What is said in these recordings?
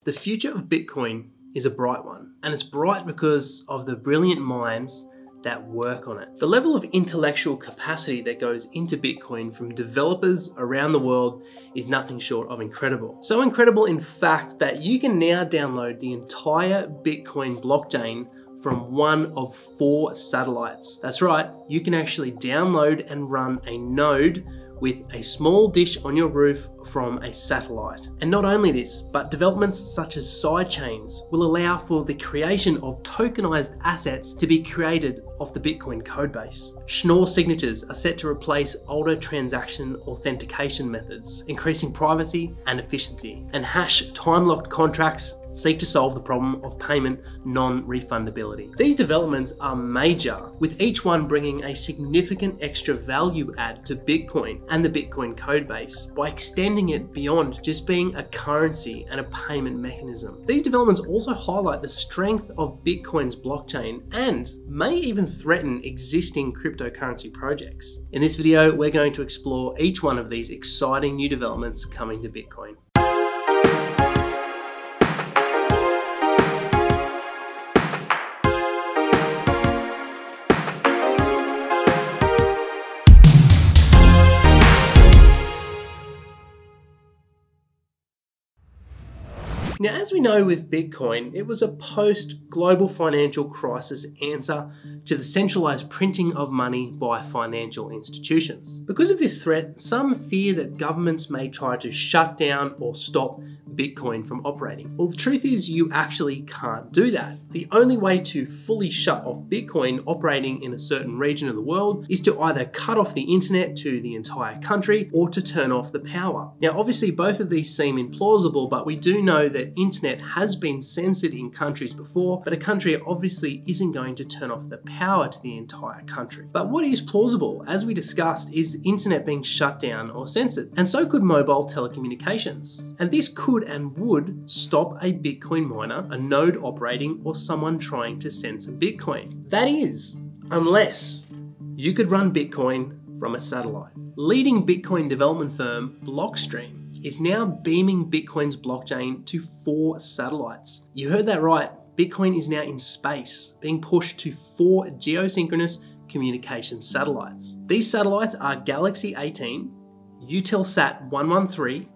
The future of Bitcoin is a bright one, and it's bright because of the brilliant minds that work on it. The level of intellectual capacity that goes into Bitcoin from developers around the world is nothing short of incredible. So incredible, in fact, that you can now download the entire Bitcoin blockchain from one of 4 satellites. That's right, you can actually download and run a node with a small dish on your roof from a satellite. And not only this, but developments such as Sidechains will allow for the creation of tokenized assets to be created off the Bitcoin codebase. Schnoor signatures are set to replace older transaction authentication methods, increasing privacy and efficiency. And hash time-locked contracts seek to solve the problem of payment non-refundability. These developments are major, with each one bringing a significant extra value add to Bitcoin and the Bitcoin codebase by extending it beyond just being a currency and a payment mechanism. These developments also highlight the strength of Bitcoin's blockchain and may even threaten existing cryptocurrency projects. In this video, we're going to explore each one of these exciting new developments coming to Bitcoin. Now, as we know with Bitcoin, it was a post-global financial crisis answer to the centralized printing of money by financial institutions. Because of this threat, some fear that governments may try to shut down or stop Bitcoin from operating. Well, the truth is you actually can't do that. The only way to fully shut off Bitcoin operating in a certain region of the world is to either cut off the internet to the entire country or to turn off the power. Now, obviously both of these seem implausible, but we do know that internet has been censored in countries before, but a country obviously isn't going to turn off the power to the entire country. But what is plausible, as we discussed, is internet being shut down or censored, and so could mobile telecommunications. And this could and would stop a Bitcoin miner, a node operating, or someone trying to censor Bitcoin. That is, unless you could run Bitcoin from a satellite. Leading Bitcoin development firm Blockstream is now beaming Bitcoin's blockchain to 4 satellites. You heard that right, Bitcoin is now in space, being pushed to 4 geosynchronous communication satellites. These satellites are Galaxy 18, Eutelsat 113,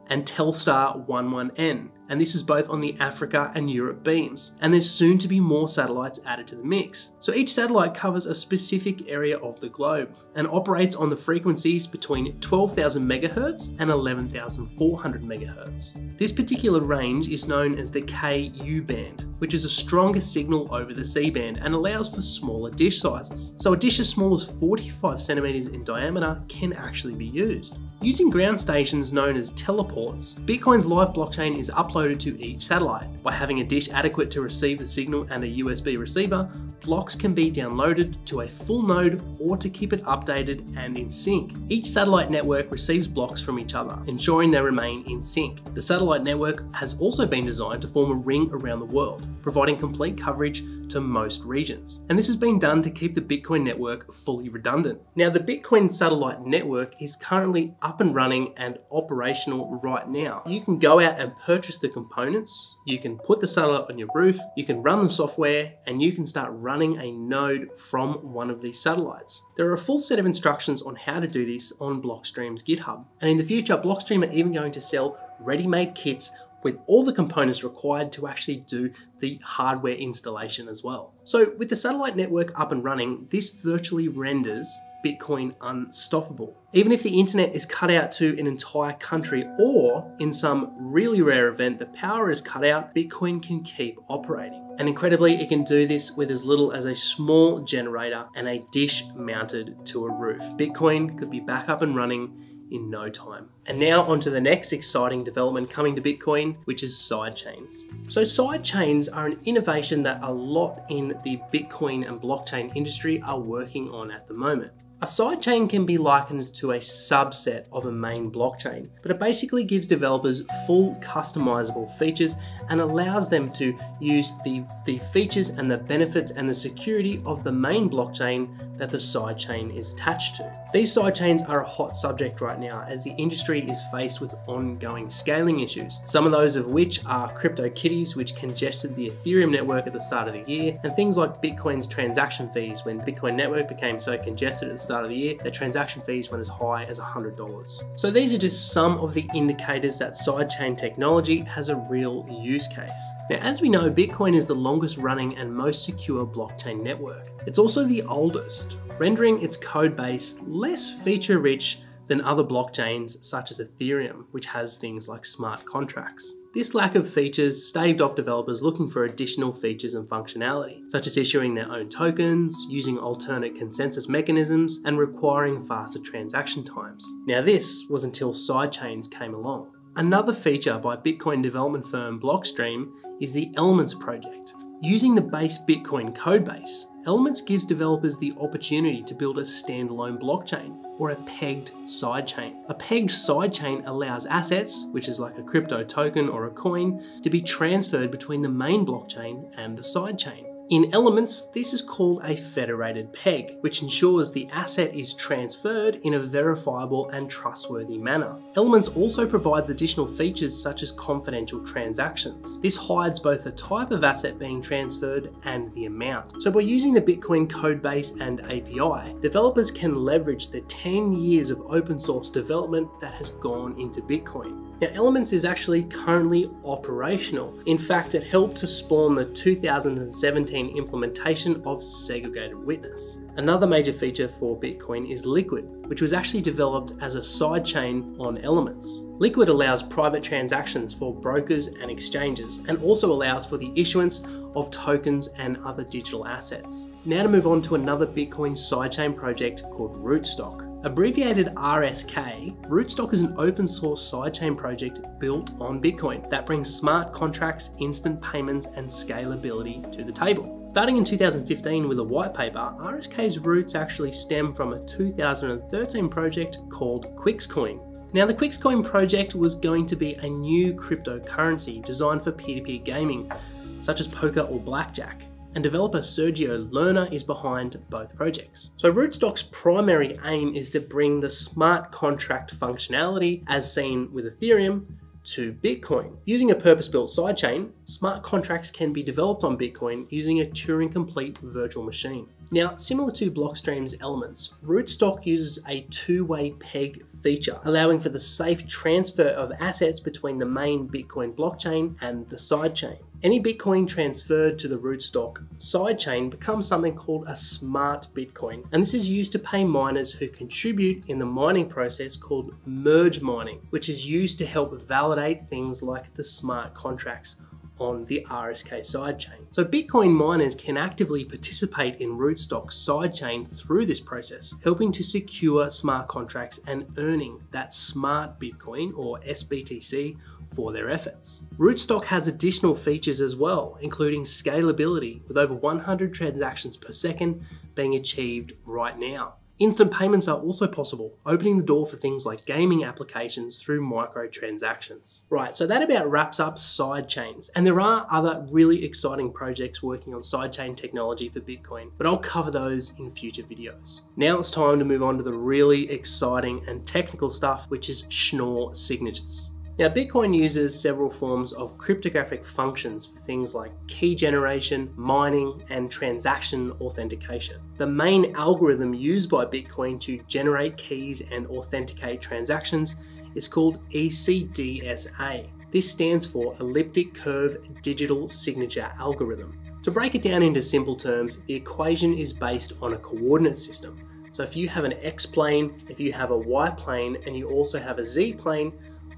and Telstar 11N. And this is both on the Africa and Europe beams. And there's soon to be more satellites added to the mix. So each satellite covers a specific area of the globe and operates on the frequencies between 12,000 megahertz and 11,400 megahertz. This particular range is known as the KU band, which is a stronger signal over the C band and allows for smaller dish sizes. So a dish as small as 45 centimeters in diameter can actually be used. Using ground stations known as teleports, Bitcoin's live blockchain is uploaded to each satellite. By having a dish adequate to receive the signal and a USB receiver, blocks can be downloaded to a full node or to keep it updated and in sync. Each satellite network receives blocks from each other, ensuring they remain in sync. The satellite network has also been designed to form a ring around the world, providing complete coverage to most regions. And this has been done to keep the Bitcoin network fully redundant. Now, the Bitcoin satellite network is currently up and running and operational right now. You can go out and purchase the components, you can put the satellite on your roof, you can run the software, and you can start running a node from one of these satellites. There are a full set of instructions on how to do this on Blockstream's GitHub. And in the future, Blockstream are even going to sell ready-made kits with all the components required to actually do the hardware installation as well. So with the satellite network up and running, this virtually renders Bitcoin unstoppable. Even if the internet is cut out to an entire country, or in some really rare event the power is cut out, Bitcoin can keep operating. And incredibly, it can do this with as little as a small generator and a dish mounted to a roof. Bitcoin could be back up and running in no time. And now onto the next exciting development coming to Bitcoin, which is sidechains. So sidechains are an innovation that a lot in the Bitcoin and blockchain industry are working on at the moment. A sidechain can be likened to a subset of a main blockchain, but it basically gives developers full customizable features and allows them to use the features and the benefits and the security of the main blockchain that the sidechain is attached to. These sidechains are a hot subject right now as the industry is faced with ongoing scaling issues, some of those of which are CryptoKitties, which congested the Ethereum network at the start of the year, and things like Bitcoin's transaction fees. When Bitcoin network became so congested at the start of the year, their transaction fees went as high as $100. So these are just some of the indicators that sidechain technology has a real use case. Now, as we know, Bitcoin is the longest running and most secure blockchain network. It's also the oldest, rendering its code base less feature rich than other blockchains such as Ethereum, which has things like smart contracts. This lack of features staved off developers looking for additional features and functionality, such as issuing their own tokens, using alternate consensus mechanisms, and requiring faster transaction times. Now, this was until sidechains came along. Another feature by Bitcoin development firm Blockstream is the Elements project. Using the base Bitcoin codebase, Elements gives developers the opportunity to build a standalone blockchain, or a pegged sidechain. A pegged sidechain allows assets, which is like a crypto token or a coin, to be transferred between the main blockchain and the sidechain. In Elements, this is called a federated peg, which ensures the asset is transferred in a verifiable and trustworthy manner. Elements also provides additional features such as confidential transactions. This hides both the type of asset being transferred and the amount. So by using the Bitcoin codebase and API, developers can leverage the 10 years of open source development that has gone into Bitcoin. Now, Elements is actually currently operational. In fact, it helped to spawn the 2017 implementation of segregated witness. Another major feature for Bitcoin is Liquid, which was actually developed as a sidechain on Elements. Liquid allows private transactions for brokers and exchanges, and also allows for the issuance of tokens and other digital assets. Now to move on to another Bitcoin sidechain project called Rootstock. Abbreviated RSK, Rootstock is an open source sidechain project built on Bitcoin that brings smart contracts, instant payments, and scalability to the table. Starting in 2015 with a white paper, RSK's roots actually stem from a 2013 project called Quixcoin. Now, the Quixcoin project was going to be a new cryptocurrency designed for peer-to-peer gaming, such as poker or blackjack, and developer Sergio Lerner is behind both projects. So Rootstock's primary aim is to bring the smart contract functionality as seen with Ethereum to Bitcoin. Using a purpose-built sidechain, smart contracts can be developed on Bitcoin using a Turing-complete virtual machine. Now, similar to Blockstream's Elements, Rootstock uses a two-way peg feature, allowing for the safe transfer of assets between the main Bitcoin blockchain and the sidechain. Any Bitcoin transferred to the Rootstock sidechain becomes something called a smart Bitcoin, and this is used to pay miners who contribute in the mining process called merge mining, which is used to help validate things like the smart contracts on the RSK sidechain. So Bitcoin miners can actively participate in Rootstock's sidechain through this process, helping to secure smart contracts and earning that smart Bitcoin, or SBTC, for their efforts. Rootstock has additional features as well, including scalability, with over 100 transactions per second being achieved right now. Instant payments are also possible, opening the door for things like gaming applications through microtransactions. Right, so that about wraps up sidechains, and there are other really exciting projects working on sidechain technology for Bitcoin, but I'll cover those in future videos. Now it's time to move on to the really exciting and technical stuff, which is Schnoor signatures. Now, Bitcoin uses several forms of cryptographic functions for things like key generation, mining, and transaction authentication. The main algorithm used by Bitcoin to generate keys and authenticate transactions is called ECDSA. This stands for Elliptic Curve Digital Signature Algorithm. To break it down into simple terms, the equation is based on a coordinate system. So if you have an X plane, if you have a Y plane, and you also have a Z plane,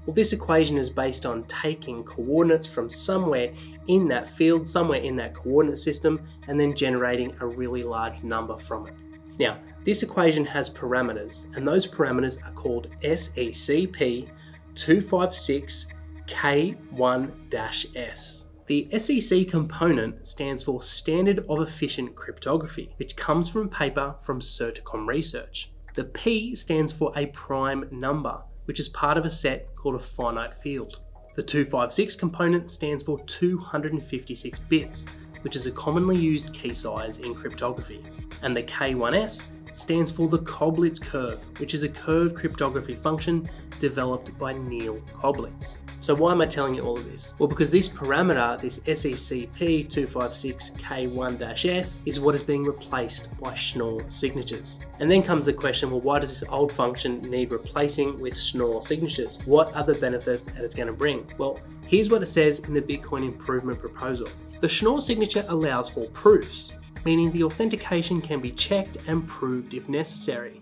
well, this equation is based on taking coordinates from somewhere in that field, somewhere in that coordinate system, and then generating a really large number from it. Now, this equation has parameters, and those parameters are called SECP256K1-S. The SEC component stands for Standard of Efficient Cryptography, which comes from a paper from Certicom Research. The P stands for a prime number, which is part of a set called a finite field. The 256 component stands for 256 bits, which is a commonly used key size in cryptography. And the K1S stands for the Koblitz curve, which is a curve cryptography function developed by Neil Koblitz. So why am I telling you all of this? Well, because this parameter, this SECP256K1-S, is what is being replaced by Schnoor signatures. And then comes the question, well, why does this old function need replacing with Schnoor signatures? What are the benefits that it's going to bring? Well, here's what it says in the Bitcoin improvement proposal. The Schnoor signature allows for proofs, meaning the authentication can be checked and proved if necessary.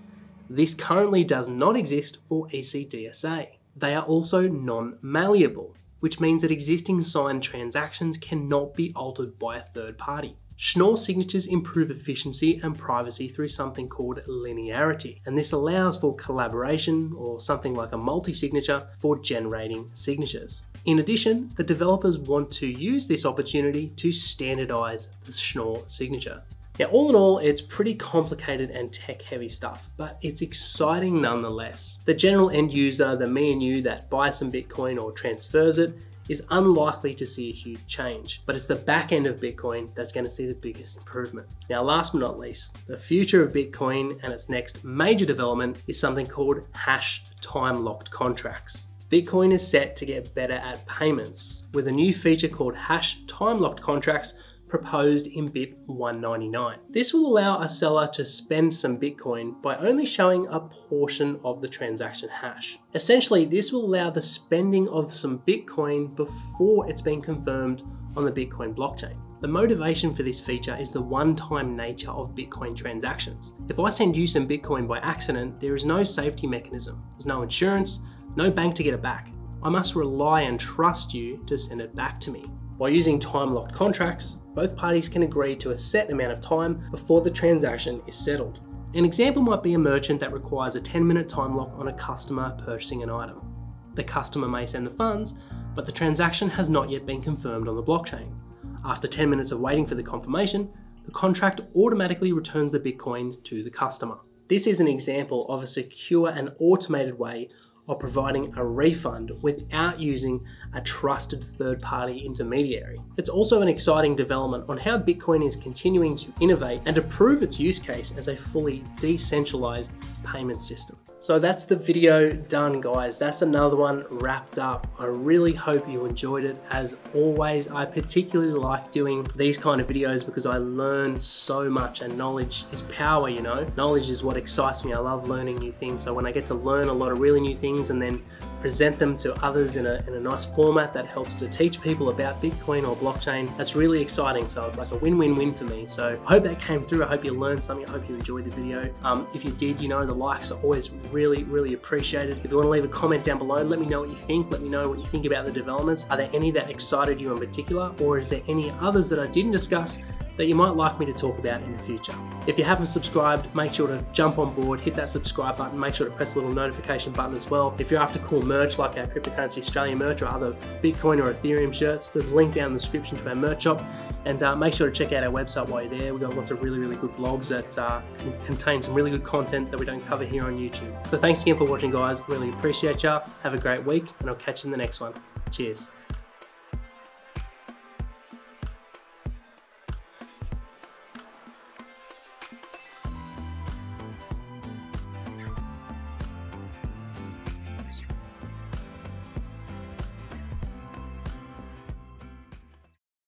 This currently does not exist for ECDSA. They are also non-malleable, which means that existing signed transactions cannot be altered by a third party. Schnoor signatures improve efficiency and privacy through something called linearity, and this allows for collaboration or something like a multi-signature for generating signatures. In addition, the developers want to use this opportunity to standardize the Schnoor signature. Now, all in all, it's pretty complicated and tech-heavy stuff, but it's exciting nonetheless. The general end user, the me and you that buys some Bitcoin or transfers it, is unlikely to see a huge change, but it's the back end of Bitcoin that's going to see the biggest improvement. Now, last but not least, the future of Bitcoin and its next major development is something called hash time-locked contracts. Bitcoin is set to get better at payments with a new feature called hash time-locked contracts proposed in BIP 199. This will allow a seller to spend some Bitcoin by only showing a portion of the transaction hash. Essentially, this will allow the spending of some Bitcoin before it's been confirmed on the Bitcoin blockchain. The motivation for this feature is the one-time nature of Bitcoin transactions. If I send you some Bitcoin by accident, there is no safety mechanism. There's no insurance, no bank to get it back. I must rely and trust you to send it back to me. By using time-locked contracts, both parties can agree to a set amount of time before the transaction is settled. An example might be a merchant that requires a 10-minute time lock on a customer purchasing an item. The customer may send the funds, but the transaction has not yet been confirmed on the blockchain. After 10 minutes of waiting for the confirmation, the contract automatically returns the Bitcoin to the customer. This is an example of a secure and automated way of providing a refund without using a trusted third-party intermediary. It's also an exciting development on how Bitcoin is continuing to innovate and to prove its use case as a fully decentralized payment system. So that's the video done, guys. That's another one wrapped up. I really hope you enjoyed it. As always, I particularly like doing these kind of videos because I learn so much, and knowledge is power, you know? Knowledge is what excites me. I love learning new things. So when I get to learn a lot of really new things and then present them to others in a nice format that helps to teach people about Bitcoin or blockchain, that's really exciting. So it's like a win-win-win for me. So I hope that came through. I hope you learned something. I hope you enjoyed the video. If you did, you know, the likes are always really appreciated. If you want to leave a comment down below, let me know what you think. Let me know what you think about the developments. Are there any that excited you in particular, or is there any others that I didn't discuss that you might like me to talk about in the future? If you haven't subscribed, make sure to jump on board, hit that subscribe button, make sure to press the little notification button as well. If you're after cool merch like our Cryptocurrency Australia merch or other Bitcoin or Ethereum shirts, there's a link down in the description to our merch shop. And make sure to check out our website while you're there. We've got lots of really good blogs that contain some really good content that we don't cover here on YouTube. So thanks again for watching, guys. Really appreciate ya. Have a great week, and I'll catch you in the next one. Cheers.